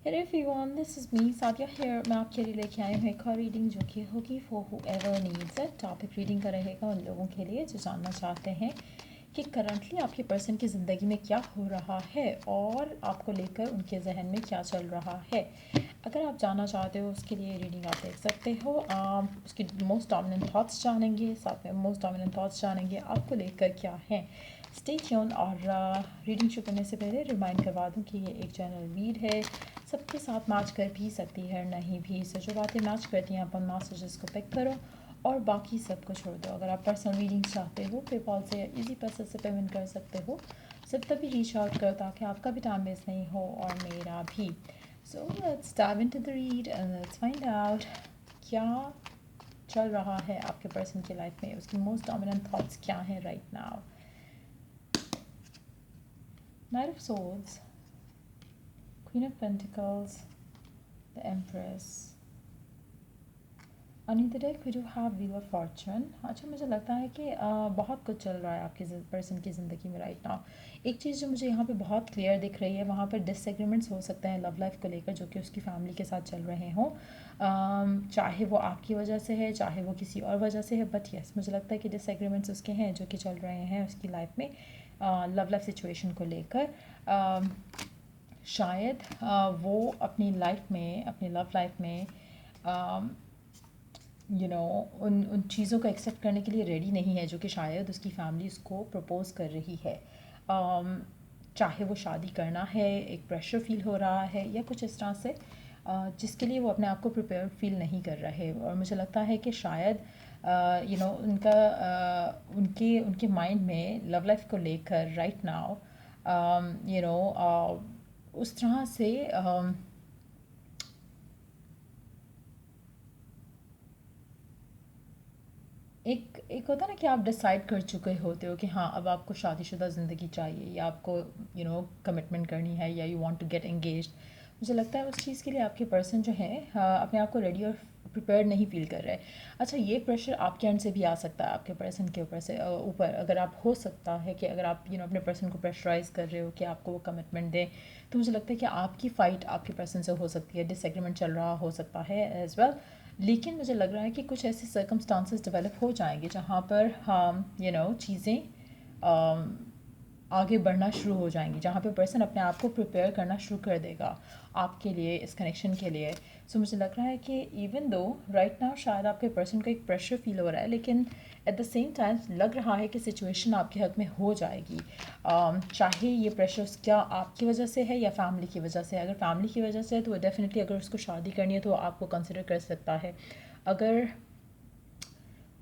Hello everyone, this is me Sadia here. मैं आपके लिए लेके आई हूँ एक और रीडिंग जो कि होगी for whoever needs it. Topic reading का रहेगा उन लोगों के लिए जो जानना चाहते हैं कि करंटली आपके पर्सन की ज़िंदगी में क्या हो रहा है और आपको लेकर उनके जहन में क्या चल रहा है। अगर आप जानना चाहते हो उसके लिए रीडिंग आप देख सकते हो। उसकी मोस्ट डोमिनेंट थॉट्स जानेंगे, साथ में मोस्ट डोमिनेंट थॉट्स जानेंगे आपको लेकर क्या है। Stay tune. और रीडिंग शुरू करने से पहले रिमाइंड करवा दूं कि ये एक जनरल रीड है, सबके साथ मैच कर भी सकती है, नहीं भी। से जो बातें मैच करती हैं अपन मैसेजेस को पिक करो और बाकी सब को छोड़ दो। अगर आप पर्सनल रीडिंग चाहते हो पेपॉल से या इजी पैसे से पेमेंट कर सकते हो। सिर्फ तभी रीच आउट करो ताकि आपका भी टाइम वेस्ट नहीं हो और मेरा भी। So let's dive into the read and let's find out क्या चल रहा है आपके पर्सन की लाइफ में, उसकी मोस्ट डोमिनेंट थॉट्स क्या हैं right now. Knight of Swords, Queen of Pentacles, the Empress. Under the deck we do have Wheel of Fortune. अच्छा, मुझे लगता है कि बहुत कुछ चल रहा है आपके पर्सन की ज़िंदगी में राइट नाउ। एक चीज़ जो मुझे यहाँ पे बहुत क्लियर दिख रही है, वहाँ पर डिसएग्रीमेंट्स हो सकते हैं लव लाइफ को लेकर जो कि उसकी फैमिली के साथ चल रहे हों। चाहे वो आपकी वजह से है, चाहे वो किसी और वजह से है, बट यस मुझे लगता है कि डिसएग्रीमेंट्स उसके हैं जो कि चल रहे हैं उसकी लाइफ में लव लाइफ सिचुएशन को लेकर। शायद वो अपनी लाइफ में, अपनी लव लाइफ में उन चीज़ों को एक्सेप्ट करने के लिए रेडी नहीं है जो कि शायद उसकी फैमिली उसको प्रपोज कर रही है। चाहे वो शादी करना है, एक प्रेशर फील हो रहा है या कुछ इस तरह से जिसके लिए वो अपने आप को प्रिपेयर फील नहीं कर रहे। और मुझे लगता है कि शायद उनका उनके उनके माइंड में लव लाइफ को लेकर राइट नाउ उस तरह से एक होता है ना कि आप डिसाइड कर चुके होते हो कि हाँ अब आपको शादीशुदा ज़िंदगी चाहिए या आपको कमिटमेंट करनी है या you want to get engaged. मुझे लगता है उस चीज़ के लिए आपके पर्सन जो है अपने आप को रेडी और प्रिपेयर नहीं फील कर रहे। अच्छा, ये प्रेशर आपके एंड से भी आ सकता है आपके पर्सन के ऊपर से ऊपर। अगर आप हो सकता है कि अगर आप अपने पर्सन को प्रेशराइज़ कर रहे हो कि आपको वो कमिटमेंट दें, तो मुझे लगता है कि आपकी फ़ाइट आपके पर्सन से हो सकती है, डिसएग्रीमेंट चल रहा हो सकता है एज वेल। लेकिन मुझे लग रहा है कि कुछ ऐसे सर्कमस्टांसेस डेवलप हो जाएंगे जहाँ पर चीज़ें आगे बढ़ना शुरू हो जाएंगी, जहाँ पे पर्सन अपने आप को प्रिपेयर करना शुरू कर देगा आपके लिए, इस कनेक्शन के लिए। सो मुझे लग रहा है कि इवन दो राइट नाउ शायद आपके पर्सन को एक प्रेशर फील हो रहा है, लेकिन एट द सेम टाइम लग रहा है कि सिचुएशन आपके हक में हो जाएगी। चाहे ये प्रेशर क्या आपकी वजह से है या फैमिली की वजह से है। अगर फैमिली की वजह से है तो वो डेफिनेटली अगर उसको शादी करनी है तो आपको कंसिडर कर सकता है। अगर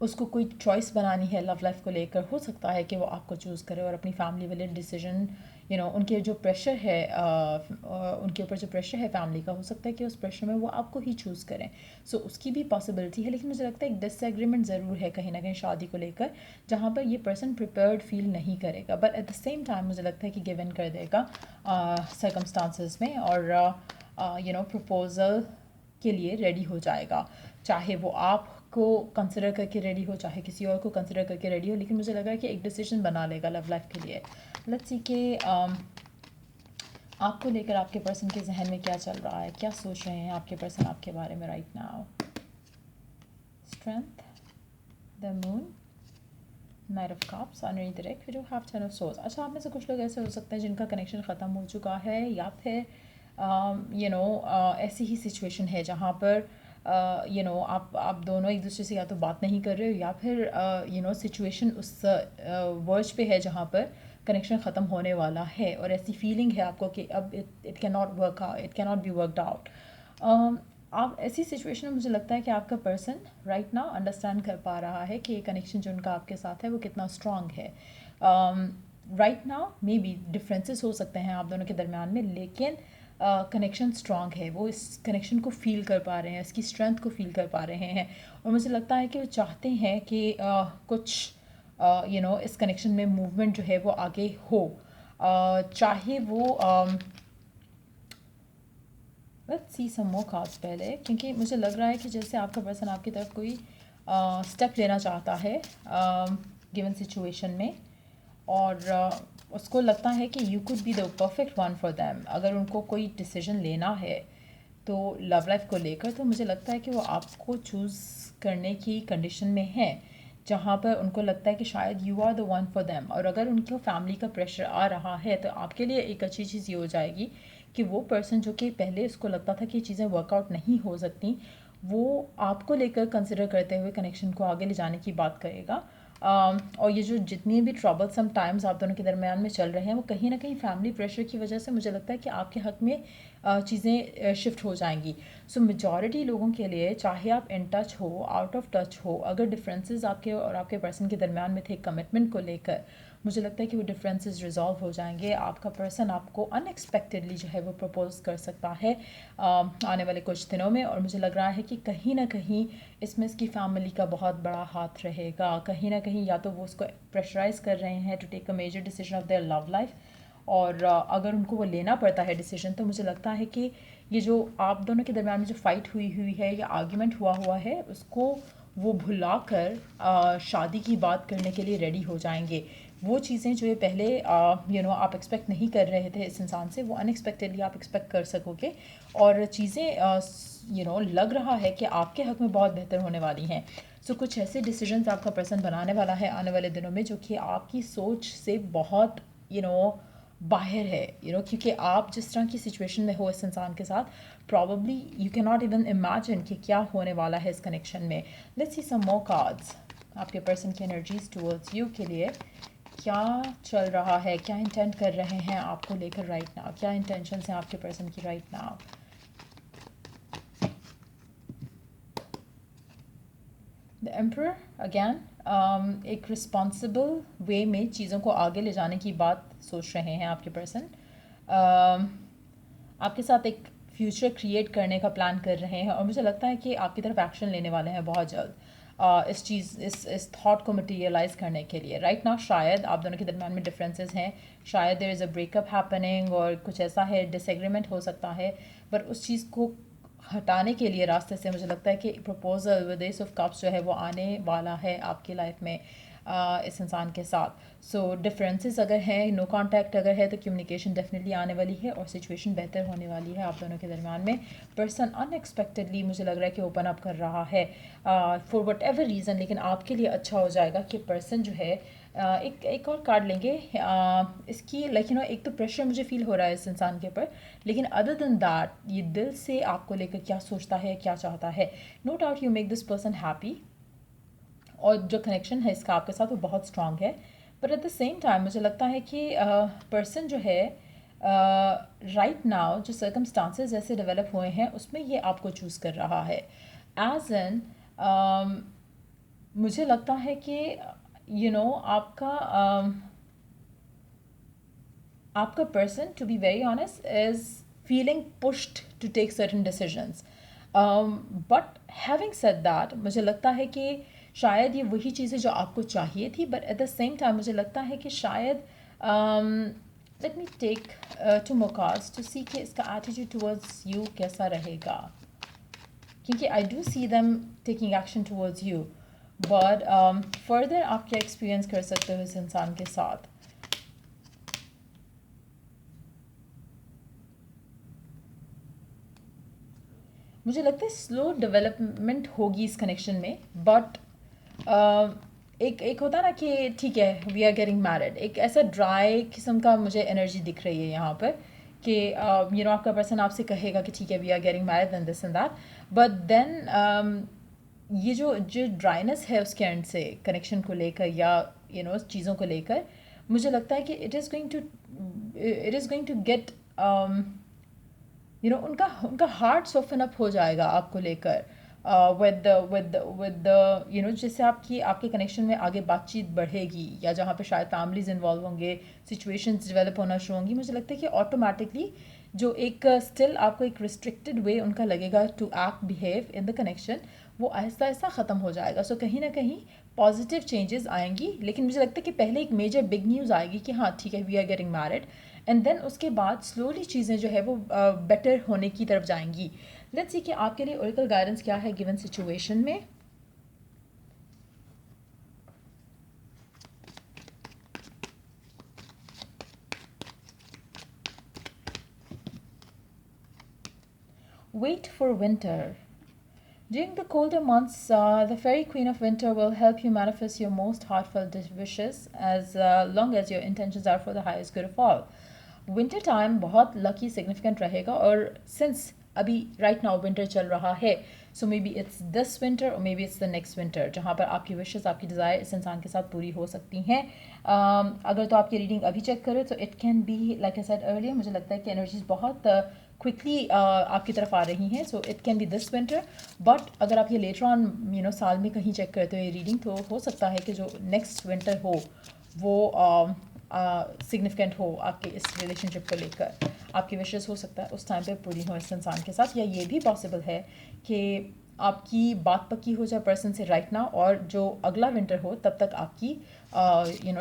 उसको कोई चॉइस बनानी है लव लाइफ को लेकर, हो सकता है कि वो आपको चूज़ करे और अपनी फैमिली वाले डिसीजन उनके जो प्रेशर है उनके ऊपर जो प्रेशर है फैमिली का, हो सकता है कि उस प्रेशर में वो आपको ही चूज़ करें। सो उसकी भी पॉसिबिलिटी है। लेकिन मुझे लगता है एक डिसएग्रीमेंट ज़रूर है कहीं ना कहीं शादी को लेकर, जहाँ पर ये पर्सन प्रिपेयर्ड फील नहीं करेगा, but at the same time मुझे लगता है कि गिव इन कर देगा सर्कमस्टांसेस में और प्रपोज़ल के लिए रेडी हो जाएगा। चाहे वो आपको कंसिडर करके रेडी हो, चाहे किसी और को कंसिडर करके रेडी हो, लेकिन मुझे लगा है कि एक डिसीजन बना लेगा लव लाइफ के लिए। लेट्स सी कि आपको लेकर आपके पर्सन के जहन में क्या चल रहा है, क्या सोच रहे हैं आपके पर्सन आपके बारे में right now. Strength, the moon, knight of cups, underneath the deck we do have ten of swords. अच्छा, आप में से कुछ लोग ऐसे हो सकते हैं जिनका कनेक्शन ख़त्म हो चुका है या फिर ऐसी ही सिचुएशन है जहाँ पर आप दोनों एक दूसरे से या तो बात नहीं कर रहे हो या फिर सिचुएशन उस वर्ज पे है जहाँ पर कनेक्शन ख़त्म होने वाला है और ऐसी फीलिंग है आपको कि अब it can not work out, it can not be worked out. आप ऐसी सिचुएशन में मुझे लगता है कि आपका पर्सन राइट नाउ अंडरस्टैंड कर पा रहा है कि ये कनेक्शन जो उनका आपके साथ है वो कितना स्ट्रांग है। Right now may be differences हो सकते हैं आप दोनों के दरमियान में, लेकिन कनेक्शन स्ट्रांग है। वो इस कनेक्शन को फील कर पा रहे हैं, इसकी स्ट्रेंथ को फील कर पा रहे हैं और मुझे लगता है कि वो चाहते हैं कि कुछ इस कनेक्शन में मूवमेंट जो है वो आगे हो। चाहे वो let's see some more cards पहले, क्योंकि मुझे लग रहा है कि जैसे आपका पर्सन आपकी तरफ कोई स्टेप लेना चाहता है गिवन सिचुएशन में और उसको लगता है कि you could be the perfect one for them. अगर उनको कोई डिसीजन लेना है तो लव लाइफ को लेकर, तो मुझे लगता है कि वो आपको चूज़ करने की कंडीशन में है, जहाँ पर उनको लगता है कि शायद you are the one for them. और अगर उनको फैमिली का प्रेशर आ रहा है तो आपके लिए एक अच्छी चीज़ ये हो जाएगी कि वो पर्सन जो कि पहले उसको लगता था कि चीज़ें वर्कआउट नहीं हो सकती, वो आपको लेकर कंसिडर करते हुए कनेक्शन को आगे ले जाने की बात करेगा। और ये जो जितनी भी ट्रबलसम टाइम्स आप दोनों के दरमियान में चल रहे हैं, वो कहीं ना कहीं फैमिली प्रेशर की वजह से मुझे लगता है कि आपके हक़ में चीज़ें शिफ्ट हो जाएंगी। सो मेजॉरिटी लोगों के लिए, चाहे आप इन टच हो, आउट ऑफ टच हो, अगर डिफरेंसेस आपके और आपके पर्सन के दरमियान में थे कमिटमेंट को लेकर, मुझे लगता है कि वो डिफरेंसेस रिजॉल्व हो जाएंगे। आपका पर्सन आपको अनएक्सपेक्टेडली जो है वो प्रपोज कर सकता है आने वाले कुछ दिनों में। और मुझे लग रहा है कि कहीं ना कहीं इसमें इसकी फैमिली का बहुत बड़ा हाथ रहेगा। कहीं ना कहीं या तो वो उसको प्रेशराइज कर रहे हैं to take a major decision of their love life, और अगर उनको वो लेना पड़ता है डिसीजन, तो मुझे लगता है कि ये जो आप दोनों के दरमियान में जो फ़ाइट हुई है या आर्ग्यूमेंट हुआ है, उसको वो भुला कर शादी की बात करने के लिए रेडी हो जाएंगे। वो चीज़ें जो ये पहले आप एक्सपेक्ट नहीं कर रहे थे इस इंसान से, वो अनएक्सपेक्टेडली आप एक्सपेक्ट कर सकोगे। और चीज़ें लग रहा है कि आपके हक़ में बहुत बेहतर होने वाली हैं। सो कुछ ऐसे डिसीजंस आपका पर्सन बनाने वाला है आने वाले दिनों में जो कि आपकी सोच से बहुत बाहर है, क्योंकि आप जिस तरह की सिचुएशन में हो इस इंसान के साथ, probably you can not even imagine कि क्या होने वाला है इस कनेक्शन में। Let's see some more cards आपके पर्सन की एनर्जीज टुवर्ड्स यू के लिए। क्या चल रहा है, क्या इंटेंट कर रहे हैं आपको लेकर राइट नाउ, क्या इंटेंशंस हैं आपके पर्सन की right now. The emperor again, एक रिस्पॉन्सिबल वे में चीज़ों को आगे ले जाने की बात सोच रहे हैं आपके पर्सन। आपके साथ एक फ्यूचर क्रिएट करने का प्लान कर रहे हैं, और मुझे लगता है कि आपकी तरफ एक्शन लेने वाले हैं बहुत जल्द इस थॉट को मटेरियलाइज करने के लिए। राइट नाउ शायद आप दोनों के दरम्यान में डिफरेंसेस हैं, शायद there is a breakup happening, और कुछ ऐसा है, डिसएग्रीमेंट हो सकता है। पर उस चीज़ को हटाने के लिए रास्ते से मुझे लगता है कि proposal with S of cups जो है वो आने वाला है आपकी लाइफ में इस इंसान के साथ। सो डिफरेंसेस अगर हैं, नो कांटेक्ट अगर है, तो कम्युनिकेशन डेफिनेटली आने वाली है और सिचुएशन बेहतर होने वाली है आप दोनों के दरमियान में। पर्सन अनएक्सपेक्टेडली मुझे लग रहा है कि ओपन अप कर रहा है फॉर वट एवर रीज़न, लेकिन आपके लिए अच्छा हो जाएगा कि पर्सन जो है एक और कार्ड लेंगे इसकी एक तो प्रेशर मुझे फील हो रहा है इस इंसान के ऊपर, लेकिन अदर देन दैट ये दिल से आपको लेकर क्या सोचता है, क्या चाहता है। No doubt you make this person happy, और जो कनेक्शन है इसका आपके साथ वो बहुत स्ट्रांग है। But at the same time मुझे लगता है कि पर्सन जो है राइट नाउ जो सर्कमस्टांसेस ऐसे डेवलप हुए हैं उसमें ये आपको चूज़ कर रहा है एज एन मुझे लगता है कि आपका person, to be very honest, is feeling pushed to take certain decisions. But having said that, मुझे लगता है कि शायद ये वही चीज़ें जो आपको चाहिए थी, but at the same time मुझे लगता है कि शायद let me take 2 more cards to see कि इसका एटीट्यूड टुवर्ड्स यू कैसा रहेगा, क्योंकि I do see them taking action towards you. But further आप क्या एक्सपीरियंस कर सकते हो इस इंसान के साथ। मुझे लगता है स्लो डेवलपमेंट होगी इस कनेक्शन में, बट एक होता ना कि ठीक है वी आर गेटिंग मैरिड, एक ऐसा ड्राई किस्म का मुझे एनर्जी दिख रही है यहाँ पर कि आपका पर्सन आपसे कहेगा कि ठीक है we are getting married and this and that, but then ये जो ड्राइनेस है उसके एंड से कनेक्शन को लेकर या चीज़ों को लेकर, मुझे लगता है कि it is going to get उनका हार्ट सोफन अप हो जाएगा आपको लेकर विद जैसे आपके कनेक्शन में आगे बातचीत बढ़ेगी या जहाँ पे शायद फैमिलीज इन्वॉल्व होंगे, सिचुएशंस डेवलप होना शुरू होंगी। मुझे लगता है कि ऑटोमेटिकली जो एक स्टिल आपको एक रिस्ट्रिक्टेड वे उनका लगेगा to act behave in the connection, वो आहिस्ता आहिस्ता ख़त्म हो जाएगा। सो कहीं ना कहीं पॉजिटिव चेंजेस आएंगी, लेकिन मुझे लगता है कि पहले एक मेजर बिग न्यूज़ आएगी कि हाँ ठीक है we are getting married, and then उसके बाद स्लोली चीज़ें जो है वो बेटर होने की तरफ जाएंगी। लेट्स सी कि आपके लिए ओरेकल गाइडेंस क्या है गिवन सिचुएशन में। Wait for winter. During the colder months, the fairy queen of winter will help you manifest your most heartfelt wishes as long as your intentions are for the highest good of all. Winter time बहुत lucky significant रहेगा और since अभी right now winter चल रहा है so may be it's this winter और may be it's the next winter जहाँ पर आपकी विशेस आपकी डिज़ायर इस इंसान के साथ पूरी हो सकती हैं. अगर तो आपकी रीडिंग अभी चेक करें तो it can be like I said earlier, मुझे लगता है कि एनर्जीज बहुत क्विकली आपकी तरफ आ रही हैं. So it can be this winter, but अगर आप ये लेटर ऑन साल में कहीं चेक करते हो ये रीडिंग तो हो सकता है कि जो नेक्स्ट विंटर हो वो सिग्निफिकेंट हो आपके इस रिलेशनशिप को लेकर. आपकी विशेस हो सकता है उस टाइम पे पूरी हो इस इंसान के साथ, या ये भी पॉसिबल है कि आपकी बात पक्की हो जाए पर्सन से राइट नाउ और जो अगला विंटर हो तब तक आपकी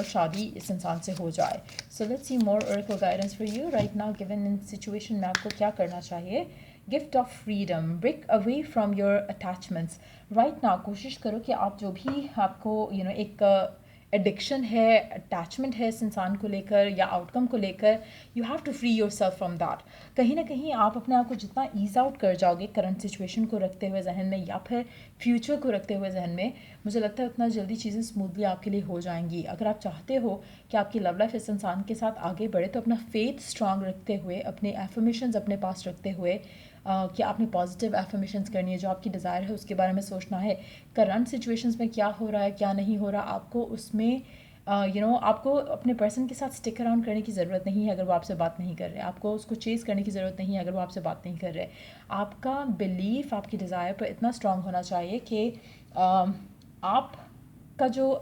शादी इस इंसान से हो जाए. So let's see more oracle guidance for you right now given in situation में आपको क्या करना चाहिए. Gift of freedom, break away from your attachments. Right now कोशिश करो कि आप जो भी आपको एक एडिक्शन है, अटैचमेंट है इस इंसान को लेकर या आउटकम को लेकर, you have to free yourself from that. कहीं ना कहीं आप अपने आप को जितना ईज आउट कर जाओगे करंट सिचुएशन को रखते हुए जहन में या फिर फ्यूचर को रखते हुए जहन में, मुझे लगता है उतना जल्दी चीज़ें स्मूथली आपके लिए हो जाएंगी. अगर आप चाहते हो कि आपकी लव लाइफ इस इंसान के साथ आगे बढ़े तो अपना फेथ स्ट्रांग रखते हुए, अपने एफर्मेशंस अपने पास रखते हुए कि आपने पॉजिटिव एफर्मेशंस करनी है, जो आपकी डिज़ायर है उसके बारे में सोचना है. करंट सिचुएशंस में क्या हो रहा है क्या नहीं हो रहा, आपको उसमें आपको अपने पर्सन के साथ स्टिक अराउंड करने की ज़रूरत नहीं है अगर वो आपसे बात नहीं कर रहे. आपको उसको चेज़ करने की ज़रूरत नहीं है अगर वो आपसे बात नहीं कर रहे. आपका बिलीफ आपकी डिज़ायर पर इतना स्ट्रांग होना चाहिए कि आपका जो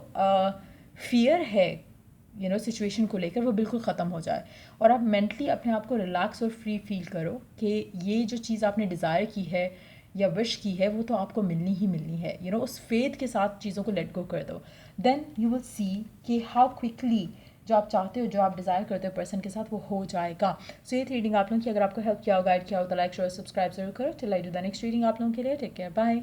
फियर है सिचुएशन को लेकर वो बिल्कुल ख़त्म हो जाए और आप मेंटली अपने आप को रिलैक्स और फ्री फील करो कि ये जो चीज़ आपने डिज़ायर की है या विश की है वो तो आपको मिलनी ही मिलनी है. उस फेथ के साथ चीज़ों को लेट गो कर दो. देन यू विल सी कि हाउ क्विकली जो आप चाहते हो, जो आप डिज़ायर करते हो पर्सन के साथ, वो हो जाएगा. सो ये रीडिंग आप लोगों की अगर आपको हेल्प किया हो, गाइड किया हो तो लाइक शेयर सब्सक्राइब जरूर करो. Till I do the next reading आप लोगों के लिए टेक केयर, बाय.